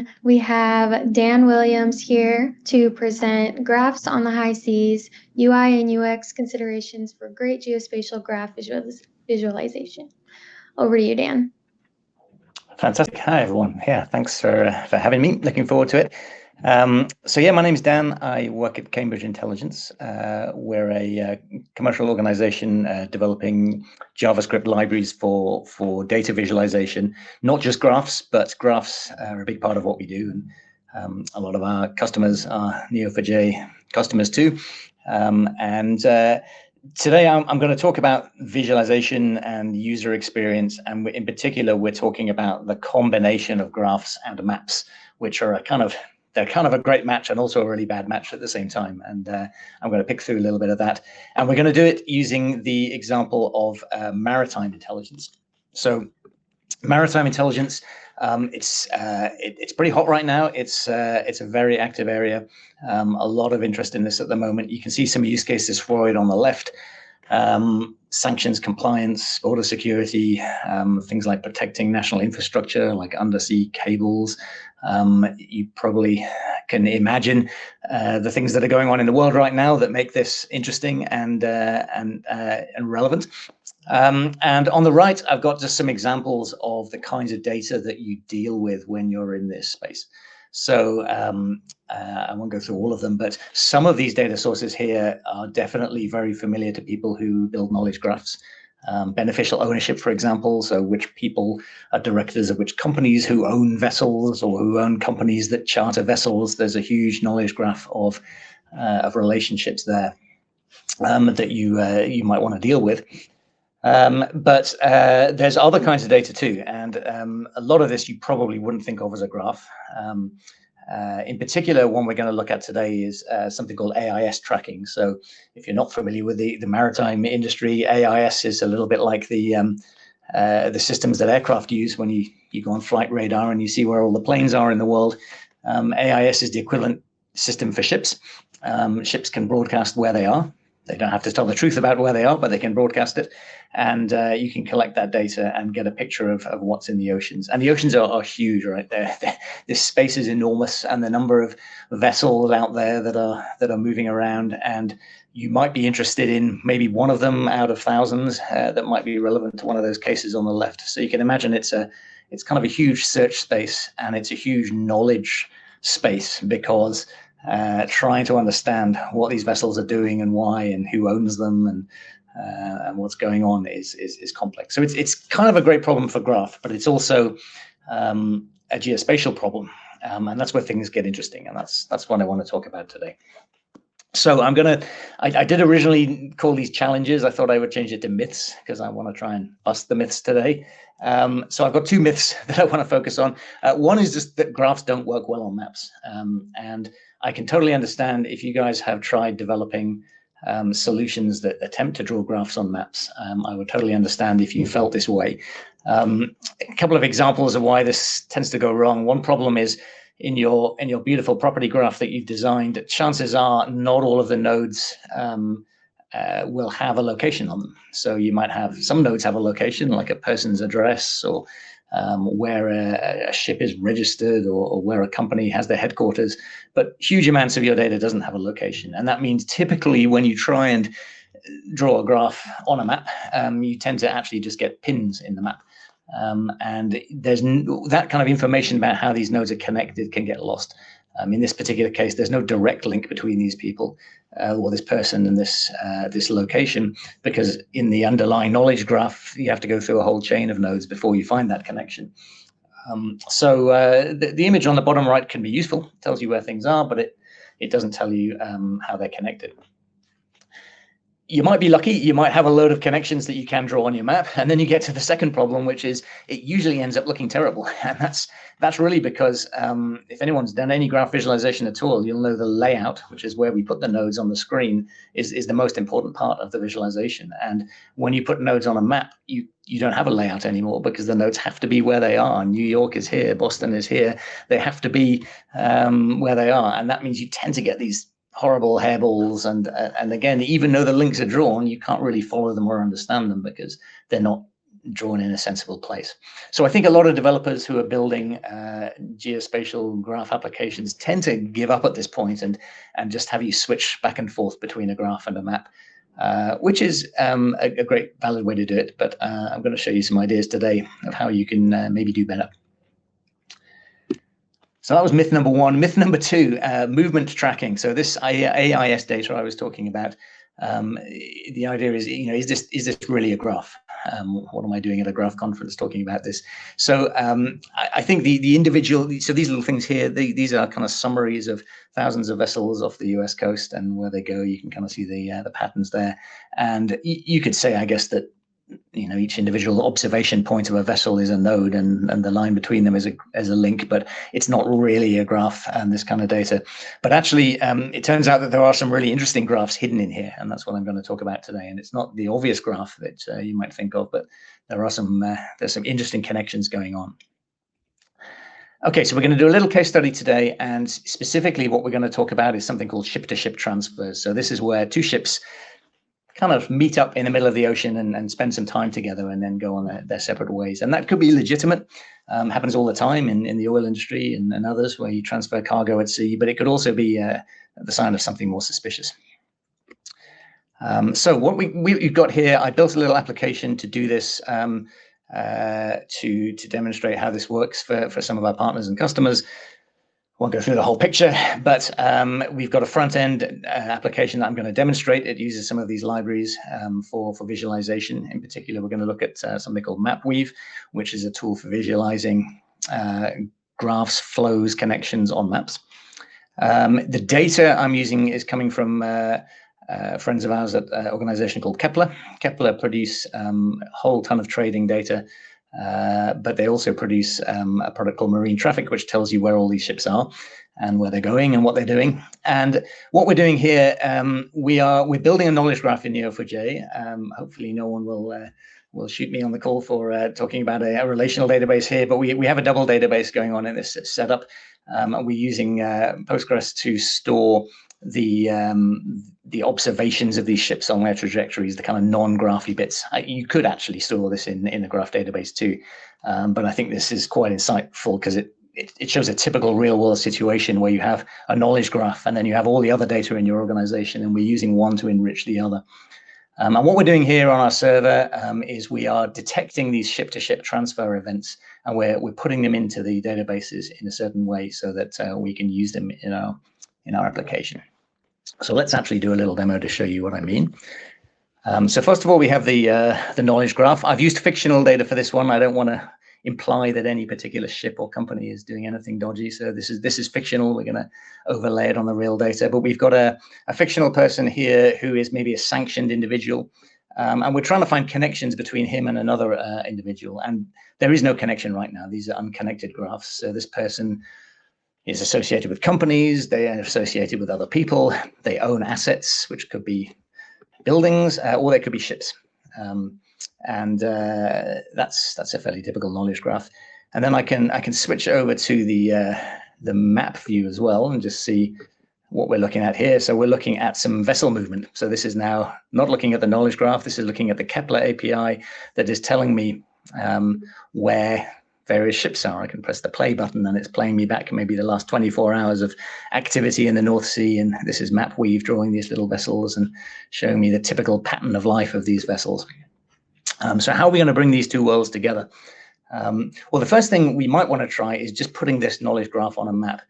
everyone. We have Dan Williams here to present Graphs on the High Seas, UI and UX considerations for great geospatial graph visualization. Over to you, Dan. Fantastic. Hi, everyone. Yeah, thanks for having me. Looking forward to it. My name's Dan. I work at Cambridge Intelligence. We're a commercial organization developing JavaScript libraries for data visualization, not just graphs, but graphs are a big part of what we do. And a lot of our customers are Neo4j customers too. Today I'm going to talk about visualization and user experience, and in particular we're talking about the combination of graphs and maps, which are they're kind of a great match and also a really bad match at the same time. And I'm going to pick through a little bit of that, and we're going to do it using the example of maritime intelligence. So maritime intelligence, it's pretty hot right now. It's a very active area. A lot of interest in this at the moment. You can see some use cases for it on the left. Sanctions compliance, border security, things like protecting national infrastructure, like undersea cables. You probably can imagine the things that are going on in the world right now that make this interesting and relevant. And on the right, I've got just some examples of the kinds of data that you deal with when you're in this space. So I won't go through all of them, but some of these data sources here are definitely very familiar to people who build knowledge graphs. Beneficial ownership, for example, so which people are directors of which companies, who own vessels or who own companies that charter vessels. There's a huge knowledge graph of relationships there that you might want to deal with. But there's other kinds of data too, and a lot of this you probably wouldn't think of as a graph. In particular, one we're going to look at today is something called AIS tracking. So if you're not familiar with the maritime industry, AIS is a little bit like the systems that aircraft use when you go on flight radar and you see where all the planes are in the world. AIS is the equivalent system for ships. Ships can broadcast where they are. They don't have to tell the truth about where they are, but they can broadcast it. And you can collect that data and get a picture of what's in the oceans. And the oceans are huge, right? This space is enormous, and the number of vessels out there that are moving around. And you might be interested in maybe one of them out of thousands that might be relevant to one of those cases on the left. So you can imagine it's kind of a huge search space, and it's a huge knowledge space, because trying to understand what these vessels are doing and why and who owns them and what's going on is complex. So it's kind of a great problem for graph, but it's also a geospatial problem, and that's where things get interesting, and that's what I want to talk about today. So I did originally call these challenges. I thought I would change it to myths, because I want to try and bust the myths today. So I've got two myths that I want to focus on. One is just that graphs don't work well on maps, and I can totally understand if you guys have tried developing solutions that attempt to draw graphs on maps. I would totally understand if you felt this way. A couple of examples of why this tends to go wrong. One problem is in your beautiful property graph that you've designed, chances are not all of the nodes will have a location on them. So you might have some nodes have a location, like a person's address, or where a ship is registered, or where a company has their headquarters, but huge amounts of your data doesn't have a location. And that means typically when you try and draw a graph on a map, you tend to actually just get pins in the map. And there's that kind of information about how these nodes are connected can get lost. In this particular case, there's no direct link between these people or this person and this location, because in the underlying knowledge graph, you have to go through a whole chain of nodes before you find that connection. So the image on the bottom right can be useful. It tells you where things are, but it doesn't tell you how they're connected. You might be lucky, you might have a load of connections that you can draw on your map, and then you get to the second problem, which is it usually ends up looking terrible. And that's really because if anyone's done any graph visualization at all, you'll know the layout, which is where we put the nodes on the screen, is the most important part of the visualization. And when you put nodes on a map, you don't have a layout anymore, because the nodes have to be where they are. New York is here, Boston is here. They have to be where they are. And that means you tend to get these horrible hairballs, and again, even though the links are drawn, you can't really follow them or understand them, because they're not drawn in a sensible place. So I think a lot of developers who are building geospatial graph applications tend to give up at this point and just have you switch back and forth between a graph and a map, which is a great valid way to do it. But I'm going to show you some ideas today of how you can maybe do better. So that was myth number one. Myth number two, movement tracking. So this AIS data I was talking about, the idea is, is this really a graph? What am I doing at a graph conference talking about this? So I think the individual, so these little things here, these are kind of summaries of thousands of vessels off the US coast and where they go. You can kind of see the patterns there. And you could say, I guess, that each individual observation point of a vessel is a node, and the line between them is a link, but it's not really a graph and this kind of data. But actually, it turns out that there are some really interesting graphs hidden in here, and that's what I'm going to talk about today. And it's not the obvious graph that you might think of, but there are there's some interesting connections going on. Okay, so we're going to do a little case study today, and specifically what we're going to talk about is something called ship-to-ship transfers. So this is where two ships kind of meet up in the middle of the ocean and spend some time together and then go on their separate ways. And that could be legitimate, happens all the time in the oil industry and others where you transfer cargo at sea, but it could also be the sign of something more suspicious. So what we've got here, I built a little application to do this, to demonstrate how this works for some of our partners and customers. Won't go through the whole picture, but we've got a front-end application that I'm going to demonstrate. It uses some of these libraries for visualization. In particular, we're going to look at something called MapWeave, which is a tool for visualizing graphs, flows, connections on maps. The data I'm using is coming from friends of ours at an organization called Kepler. Kepler produce a whole ton of trading data, but they also produce a product called Marine Traffic, which tells you where all these ships are and where they're going and what they're doing. And what we're doing here, we're building a knowledge graph in Neo4j. Hopefully no one will shoot me on the call for talking about a relational database here, but we have a double database going on in this setup. We're using Postgres to store the observations of these ships on their trajectories, the kind of non-graphy bits. You could actually store this in a graph database too, but I think this is quite insightful because it shows a typical real-world situation where you have a knowledge graph and then you have all the other data in your organization, and we're using one to enrich the other. And what we're doing here on our server is we are detecting these ship-to-ship transfer events, and we're putting them into the databases in a certain way so that we can use them in our application. So let's actually do a little demo to show you what I mean. So first of all, we have the knowledge graph. I've used fictional data for this one. I don't want to imply that any particular ship or company is doing anything dodgy. So this is fictional. We're going to overlay it on the real data. But we've got a fictional person here who is maybe a sanctioned individual. And we're trying to find connections between him and another individual. And there is no connection right now. These are unconnected graphs. So this person is associated with companies, they are associated with other people, they own assets, which could be buildings, or they could be ships. And that's a fairly typical knowledge graph. And then I can switch over to the map view as well and just see what we're looking at here. So we're looking at some vessel movement. So this is now not looking at the knowledge graph, this is looking at the Kepler API that is telling me where various ships are. I can press the play button and it's playing me back maybe the last 24 hours of activity in the North Sea. And this is MapWeave drawing these little vessels and showing me the typical pattern of life of these vessels. So how are we going to bring these two worlds together? Well, the first thing we might want to try is just putting this knowledge graph on a map.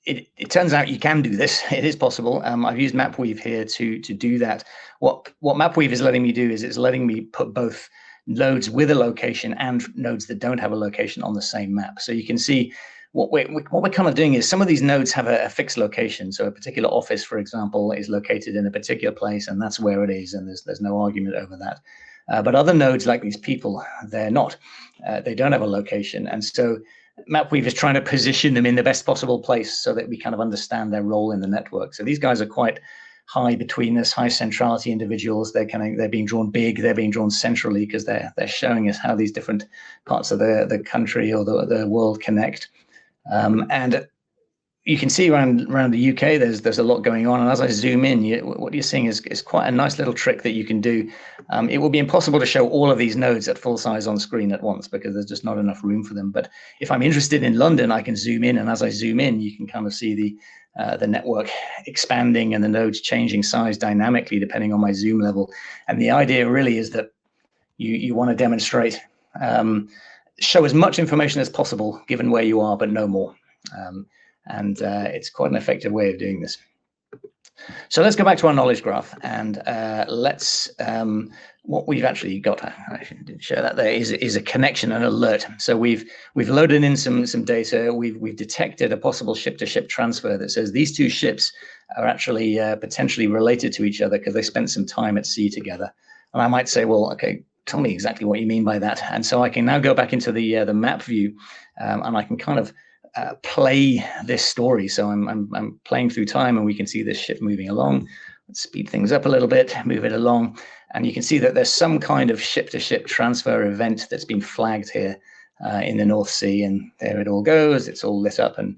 It turns out you can do this. It is possible. I've used MapWeave here to do that. What MapWeave is letting me do is it's letting me put both nodes with a location and nodes that don't have a location on the same map. So you can see what we're kind of doing is some of these nodes have a fixed location. So a particular office, for example, is located in a particular place, and that's where it is, and there's no argument over that. But other nodes, like these people, they're not. They don't have a location, and so MapWeave is trying to position them in the best possible place so that we kind of understand their role in the network. So these guys are quite high betweenness, high centrality individuals. They're being drawn big, they're being drawn centrally because they're showing us how these different parts of the country or the world connect. And you can see around the UK, there's a lot going on, and as I zoom in, what you're seeing is quite a nice little trick that you can do. It will be impossible to show all of these nodes at full size on screen at once because there's just not enough room for them. But if I'm interested in London, I can zoom in, and as I zoom in, you can kind of see the network expanding and the nodes changing size dynamically depending on my zoom level. And the idea really is that you want to demonstrate, show as much information as possible given where you are, but no more. And it's quite an effective way of doing this. So let's go back to our knowledge graph, and let's what we've actually got. I didn't show that there is a connection, an alert. So we've loaded in some data. We've detected a possible ship-to-ship transfer that says these two ships are actually potentially related to each other because they spent some time at sea together. And I might say, well, okay, tell me exactly what you mean by that. And so I can now go back into the map view, and I can kind of play this story. So I'm playing through time, and we can see this ship moving along. Let's speed things up a little bit, move it along, and you can see that there's some kind of ship-to-ship transfer event that's been flagged here in the North Sea, and there it all goes. It's all lit up, and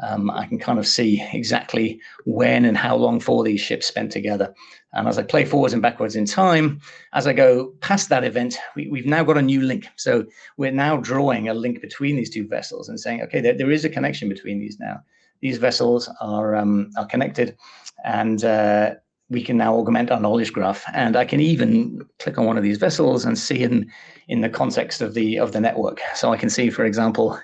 I can kind of see exactly when and how long for these ships spent together. And as I play forwards and backwards in time, as I go past that event, we've now got a new link. So we're now drawing a link between these two vessels and saying, okay, there is a connection between these now. These vessels are connected, and we can now augment our knowledge graph. And I can even click on one of these vessels and see in the context of the network. So I can see, for example,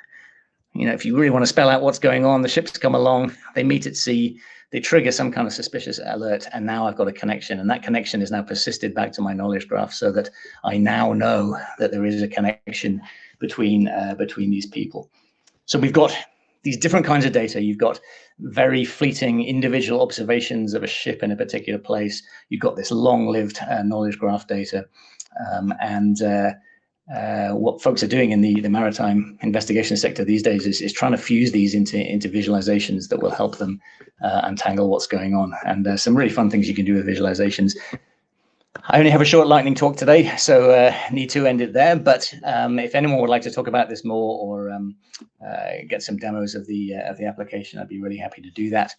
if you really want to spell out what's going on, the ships come along, they meet at sea, they trigger some kind of suspicious alert, and now I've got a connection, and that connection is now persisted back to my knowledge graph so that I now know that there is a connection between these people. So we've got these different kinds of data. You've got very fleeting individual observations of a ship in a particular place. You've got this long-lived knowledge graph data, and what folks are doing in the maritime investigation sector these days is trying to fuse these into visualizations that will help them untangle what's going on. And there's some really fun things you can do with visualizations. I only have a short lightning talk today, so need to end it there. But if anyone would like to talk about this more or get some demos of the application, I'd be really happy to do that.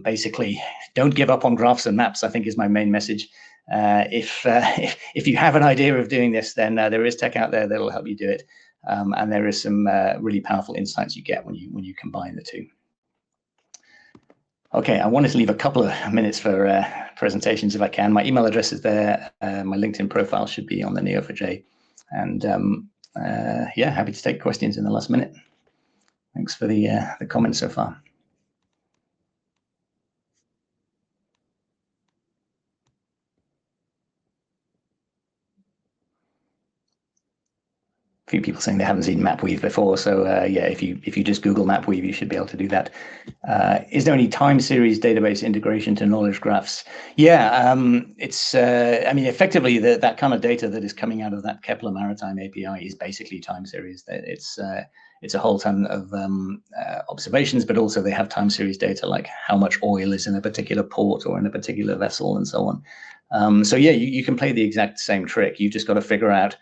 Basically, don't give up on graphs and maps, I think, is my main message. If you have an idea of doing this, then there is tech out there that will help you do it, and there is some really powerful insights you get when you combine the two. Okay, I wanted to leave a couple of minutes for presentations if I can. My email address is there. My LinkedIn profile should be on the Neo4j, and yeah, happy to take questions in the last minute. Thanks for the comments so far. A few people saying they haven't seen MapWeave before, so yeah, if you just Google MapWeave, you should be able to do that. Is there any time series database integration to knowledge graphs? Yeah, it's I mean, effectively that kind of data that is coming out of that Kepler Maritime API is basically time series. It's a whole ton of observations, but also they have time series data like how much oil is in a particular port or in a particular vessel and so on. So yeah, you can play the exact same trick. You've just got to figure out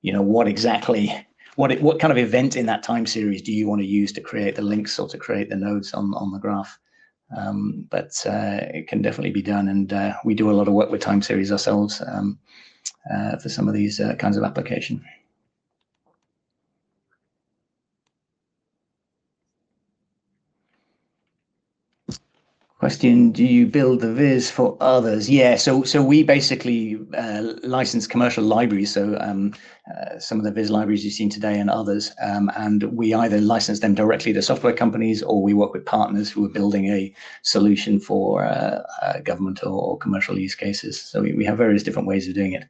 what exactly, what kind of event in that time series do you want to use to create the links or to create the nodes on the graph? But it can definitely be done, and we do a lot of work with time series ourselves for some of these kinds of application. Question, do you build the viz for others? Yeah, so we basically license commercial libraries, so some of the viz libraries you've seen today and others, and we either license them directly to software companies or we work with partners who are building a solution for government or commercial use cases. So we have various different ways of doing it.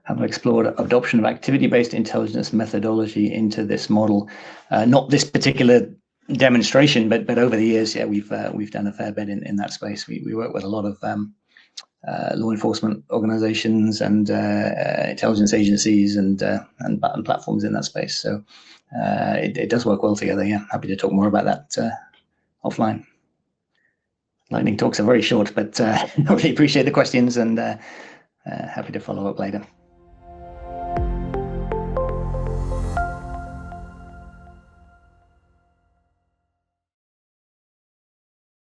Have explored adoption of activity-based intelligence methodology into this model. Not this particular demonstration, but over the years, yeah, we've done a fair bit in that space. We work with a lot of law enforcement organizations and intelligence agencies and platforms in that space. So it does work well together. Yeah, happy to talk more about that offline. Lightning talks are very short, but I really appreciate the questions and happy to follow up later.